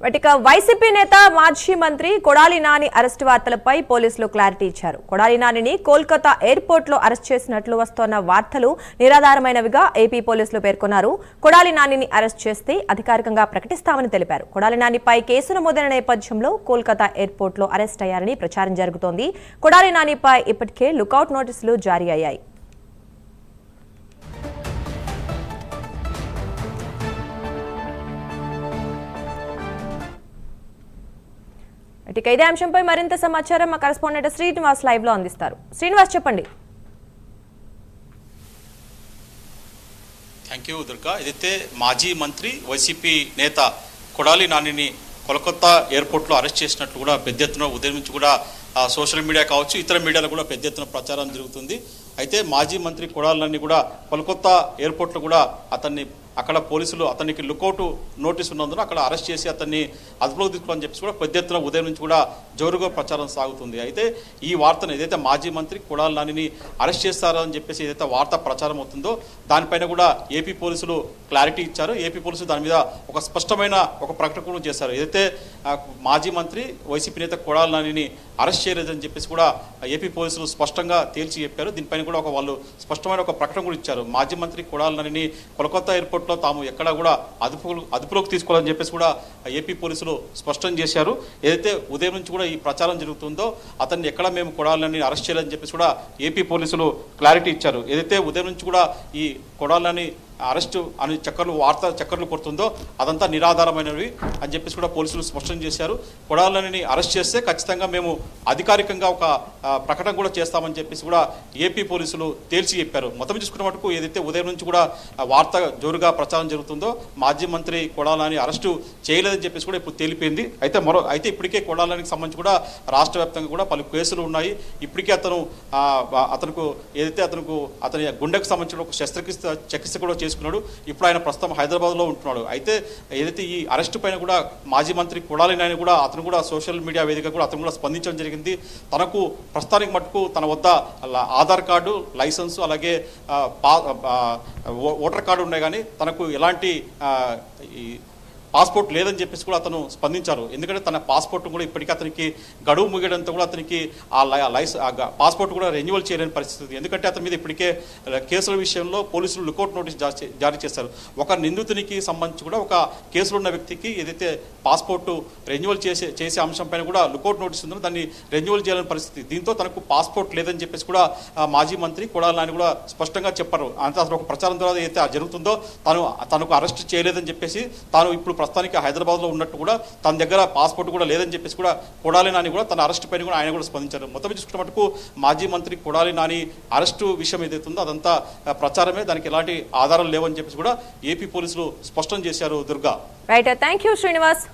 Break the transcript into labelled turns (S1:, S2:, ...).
S1: వాటిక YCP నేత మాజీ మంత్రి కొడాలి నాని అరెస్ట్ వార్తలపై పోలీసులు క్లారిటీ ఇచ్చారు. కొడాలి నానిని కోల్కతా ఎయిర్పోర్ట్ లో అరెస్ట్ చేసినట్లు వస్తున్న వార్తలు నిరాధారమైనవిగా ఏపీ పోలీసులు పేర్కొన్నారు. కొడాలి నానిని అరెస్ట్ చేస్తే అధికారికంగా ప్రకటిస్తామని తెలిపారు. కొడాలి నానిపై కేసు నమోదైన నేపథ్యంలో కోల్కతా ఎయిర్పోర్ట్ లో అరెస్ట్ అయ్యారని ప్రచారం జరుగుతోంది. కొడాలి నానిపై ఇప్పటికే లుకౌట్ నోటీసులు జారీ అయ్యాయి. ఇక ఇదే అంశంపై మరింత సమాచారం మా కరెస్పాండెంట్ శ్రీనివాస్ లైవ్ లో అందిస్తారు. శ్రీనివాస్, చెప్పండి.
S2: Thank you Durga. ఇదైతే మాజీ మంత్రి వైసీపీ నేత కొడాలి నానిని కోల్కతా ఎయిర్పోర్ట్లో అరెస్ట్ చేసినట్లు కూడా పెద్ద ఎత్తున ఉదయం నుంచి కూడా సోషల్ మీడియా కావచ్చు ఇతర మీడియాలో కూడా పెద్ద ఎత్తున ప్రచారం జరుగుతుంది. అయితే మాజీ మంత్రి కొడాలి నాని కూడా కోల్కతా ఎయిర్పోర్ట్లో కూడా అక్కడ పోలీసులు అతనికి లుకౌట్ నోటీస్ ఉన్నందున అక్కడ అరెస్ట్ చేసి అతన్ని అదుపులోకి తీసుకోవాలని చెప్పేసి కూడా పెద్ద ఎత్తున ఉదయం నుంచి కూడా జోరుగా ప్రచారం సాగుతుంది. అయితే ఈ వార్తను ఏదైతే మాజీ మంత్రి కొడాలి నానిని అరెస్ట్ చేస్తారని చెప్పేసి ఏదైతే వార్త ప్రచారం అవుతుందో దానిపైన కూడా ఏపీ పోలీసులు క్లారిటీ ఇచ్చారు. ఏపీ పోలీసులు దాని మీద ఒక స్పష్టమైన ఒక ప్రకటన కూడా చేశారు. ఏదైతే మాజీ మంత్రి వైసీపీ నేత కొడాలి నానిని అరెస్ట్ చేయలేదని చెప్పేసి కూడా ఏపీ పోలీసులు స్పష్టంగా తేల్చి చెప్పారు. దీనిపైన కూడా వాళ్ళు స్పష్టమైన ఒక ప్రకటన కూడా ఇచ్చారు. మాజీ మంత్రి కొడాలి నానిని కోల్కతా ఎయిర్పోర్ట్లో తాము ఎక్కడా కూడా అదుపులోకి తీసుకోవాలని చెప్పేసి కూడా ఏపీ పోలీసులు స్పష్టం చేశారు. ఏదైతే ఉదయం నుంచి కూడా ఈ ప్రచారం జరుగుతుందో అతన్ని ఎక్కడ మేము కొడాలి నానిని అరెస్ట్ చేయాలని చెప్పేసి కూడా ఏపీ పోలీసులు క్లారిటీ ఇచ్చారు. ఏదైతే ఉదయం నుంచి కూడా ఈ కొడాలి నాని అరెస్టు అని చక్కర్లు కొడుతుందో అదంతా నిరాధారమైనవి అని చెప్పేసి కూడా పోలీసులు స్పష్టం చేశారు. కొడాలని అరెస్ట్ చేస్తే ఖచ్చితంగా మేము అధికారికంగా ఒక ప్రకటన కూడా చేస్తామని చెప్పేసి కూడా ఏపీ పోలీసులు తేల్చి చెప్పారు. మొత్తం చూసుకున్న మటుకు ఏదైతే ఉదయం నుంచి కూడా వార్త జోరుగా ప్రచారం జరుగుతుందో మాజీ మంత్రి కొడాలని అరెస్టు చేయలేదని చెప్పేసి కూడా ఇప్పుడు తేలిపోయింది. అయితే ఇప్పటికే కొడాలానికి సంబంధించి కూడా రాష్ట్ర వ్యాప్తంగా కూడా పలు కేసులు ఉన్నాయి. ఇప్పటికే అతని గుండెకు సంబంధించిన ఒక చికిత్స కూడా చేసుకున్నాడు. ఇప్పుడు ఆయన ప్రస్తుతం హైదరాబాద్లో ఉంటున్నాడు. అయితే ఏదైతే ఈ అరెస్టు పైన కూడా మాజీ మంత్రి కొడాలి నాని కూడా అతను కూడా సోషల్ మీడియా వేదిక కూడా అతను కూడా స్పందించడం జరిగింది. తనకు ప్రస్తుతానికి మటుకు తన వద్ద ఆధార్ కార్డు, లైసెన్సు, అలాగే ఓటర్ కార్డు ఉన్నాయి, కానీ తనకు ఎలాంటి పాస్పోర్ట్ లేదని చెప్పేసి కూడా అతను స్పందించారు. ఎందుకంటే తన పాస్పోర్ట్ కూడా ఇప్పటికీ అతనికి గడువు ముగియడంతో కూడా అతనికి పాస్పోర్ట్ కూడా రెన్యువల్ చేయలేని పరిస్థితి. ఎందుకంటే అతని మీద ఇప్పటికే కేసుల విషయంలో పోలీసులు లుకౌట్ నోటీస్ జారీ చేశారు. ఒక నిందితునికి సంబంధించి కూడా ఒక కేసులో ఉన్న వ్యక్తికి ఏదైతే పాస్పోర్టు రెన్యువల్ చేసే అంశం పైన కూడా లుకౌట్ నోటీస్ ఉందో దాన్ని రెన్యువల్ చేయాలని పరిస్థితి. దీంతో తనకు పాస్పోర్ట్ లేదని చెప్పేసి కూడా మాజీ మంత్రి కొడాలి నాని కూడా స్పష్టంగా చెప్పారు. అంతే అసలు ఒక ప్రచారం ద్వారా ఏదైతే జరుగుతుందో తనకు అరెస్ట్ చేయలేదని చెప్పేసి తాను ఇప్పుడు ప్రస్తుతానికి హైదరాబాద్లో ఉన్నట్టు కూడా తన దగ్గర పాస్పోర్ట్ కూడా లేదని చెప్పేసి కూడా కొడాలి నాని కూడా తన అరెస్ట్ పైన కూడా ఆయన కూడా స్పందించారు. మొత్తం చూసుకున్న మటుకు మాజీ మంత్రి కొడాలి నాని అరెస్టు విషయం ఏదైతుందో అదంతా ప్రచారమే, దానికి ఎలాంటి ఆధారాలు లేవని చెప్పేసి కూడా ఏపీ పోలీసులు స్పష్టం చేశారు. Durga.
S1: Right, thank you Srinivas.